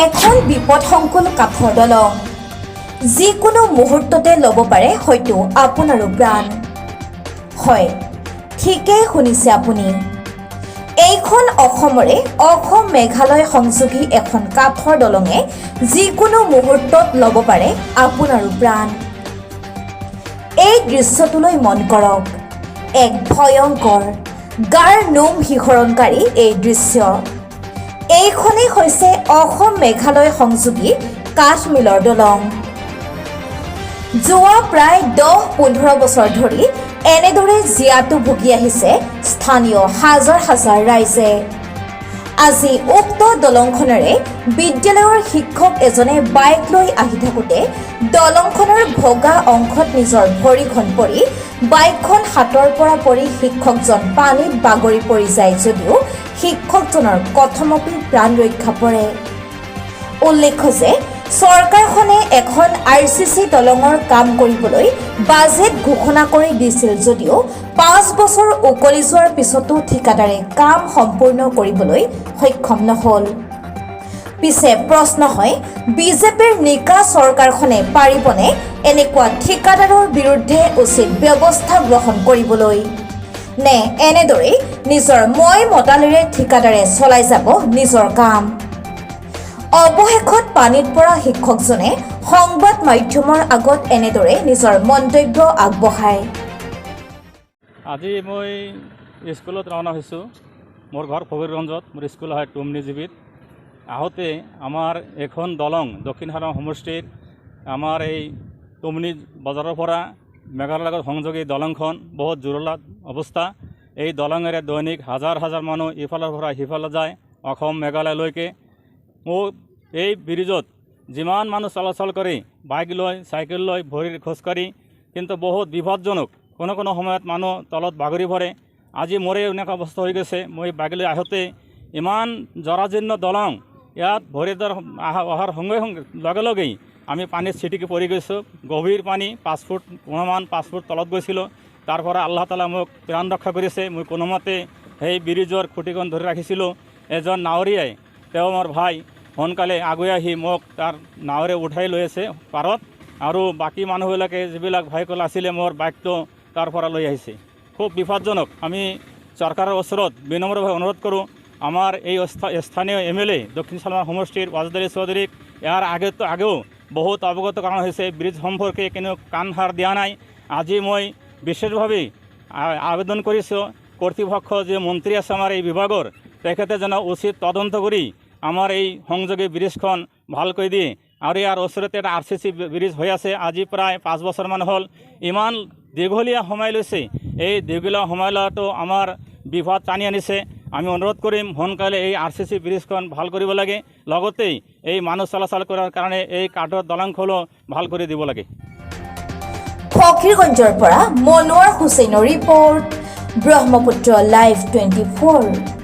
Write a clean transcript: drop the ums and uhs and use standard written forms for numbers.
এখন বিপদসংকুল কাঠৰ দলং যিকোনো মুহূৰ্ততে ল'ব পাৰে হয়তো আপোনাৰো প্ৰাণ হয় ঠিকই শুনিছে আপুনি এইখন অসমৰে অসম মেঘালয় সংযোগী এখন কাঠৰ দলঙে যিকোনো মুহূৰ্তত ল'ব পাৰে আপোনাৰো প্ৰাণ এই দৃশ্যটোলৈ মন কৰক এক ভয়ংকৰ গাৰ নোম শিহৰণকাৰী এই দৃশ্য এইখনেই হৈছে অসম মেঘালয় সংযোগী কাঠ মিলৰ দলং যোৱা প্ৰায় 10-15 বছৰ ধৰি এনেদৰে জিয়াটো ভুগি আহিছে স্থানীয় হাজাৰ হাজাৰ ৰাইজে আজি উক্ত দলংখনেৰে বিদ্যালয়ৰ শিক্ষক এজনে বাইক লৈ আহি থাকোঁতে দলংখনৰ ভগা অংশত নিজৰ ভৰিখন পৰি বাইকখন হাতৰ পৰা পৰি শিক্ষকজন পানীত বাগৰি পৰি যায় যদিও শিক্ষকজনৰ কথমপি প্ৰাণ ৰক্ষা পৰে উল্লেখ্য যে চৰকাৰখনে এখন আৰচিচি দলঙৰ কাম কৰিবলৈ বাজেট ঘোষণা কৰি দিছিল যদিও 5 বছৰ উকলি যোৱাৰ পিছতো ঠিকাদাৰে কাম সম্পূৰ্ণ কৰিবলৈ সক্ষম নহল পিছে প্ৰশ্ন হয় বিজেপিৰ নিকা চৰকাৰখনে পাৰিবনে এনেকুৱা ঠিকাদাৰৰ বিৰুদ্ধে উচিত ব্যৱস্থা গ্ৰহণ কৰিবলৈ নে এনেদৰে নিজৰ মই মতালিৰে ঠিকাদাৰে চলাই যাব নিজৰ কাম অৱশেষত পানীত পৰা শিক্ষকজনে সংবাদ মাধ্যমৰ আগত এনেদৰে নিজৰ মন্তব্য আগবঢ়ায় আজি মই স্কুলত ৰাওনা হৈছোঁ মোৰ ঘৰ ফকীৰগঞ্জত মোৰ স্কুল হয় টুমনিজীৱিত আহোঁতে আমাৰ এখন দলং দক্ষিণ হাৰং সমষ্টিৰ আমাৰ এই টুমনি বজাৰৰ পৰা মেঘালয়ৰ লগত সংযোগী দলংখন বহুত জুৰুলা অৱস্থা এই দলঙেৰে দৈনিক হাজাৰ হাজাৰ মানুহ ইফালৰ পৰা সিফালে যায় অসম মেঘালয়লৈকে মোক এই ব্ৰিজত যিমান মানুহ চলাচল কৰে বাইক লৈ চাইকেল লৈ ভৰিৰ খোজকাঢ়ি কিন্তু বহুত বিপদজনক কোনো সময়ত মানুহ তলত বাগৰি পৰে আজি মোৰে এনেকুৱা অৱস্থা হৈ গৈছে মই বাইক লৈ আহোঁতে ইমান জৰাজীৰ্ণ দলং ইয়াত ভৰিৰ অহাৰ লগে লগেই আমি পানীত ছিটিকি পৰি গৈছোঁ গভীৰ পানী 5 ফুট অনুমান 5 ফুট তলত গৈছিলোঁ তাৰ পৰা আল্লাহ তালা মোক প্ৰাণ ৰক্ষা কৰিছে মই কোনোমতে সেই ব্ৰিজৰ খুঁটিখন ধৰি ৰাখিছিলোঁ এজন নাৱৰীয়াই তেওঁ মোৰ ভাই সোনকালে আগুৱাই আহি মোক তাৰ নাৱেৰে উঠাই লৈ আছে পাৰত আৰু বাকী মানুহবিলাকে যিবিলাক ভাইকল আছিলে মোৰ বাইকটো তাৰ পৰা লৈ আহিছে খুব বিপদজনক আমি চৰকাৰৰ ওচৰত বিনম্ৰভাৱে অনুৰোধ কৰোঁ আমাৰ এই স্থানীয় MLA দক্ষিণ চালমাৰ সমষ্টিৰ ৱাজদাৰী চৌধুৰীক ইয়াৰ আগেও বহুত অৱগত কৰা হৈছে ব্ৰিজ সম্পৰ্কে কোনো কাণ সাৰ দিয়া নাই আজি মই বিশেষভাৱে আবেদন কৰিছোঁ কৰ্তৃপক্ষ যে মন্ত্ৰী আছে আমাৰ এই বিভাগৰ তেখেতে যেন উচিত তদন্ত কৰি আমাৰ এই সংযোগী ব্ৰিজখন ভালকৈ দিয়ে আৰু ইয়াৰ ওচৰতে এটা RCC ব্ৰিজ হৈ আছে আজি প্ৰায় 5 বছৰমান হ'ল ইমান দীঘলীয়া সময় লৈছে এই দীঘলীয়া সময় লোৱাটো আমাৰ বিপদ টানি আনিছে আমি অনুৰোধ কৰিম সোনকালে এই RCC ব্ৰিজখন ভাল কৰিব লাগে লগতেই এই মানুহ চলাচল কৰাৰ কাৰণে এই কাঠৰ দলংখনো ভাল কৰি দিব লাগে ফকীৰগঞ্জৰ পৰা মনোৱাৰ হুছেইনৰ ৰিপৰ্ট ব্ৰহ্মপুত্ৰ লাইভ 24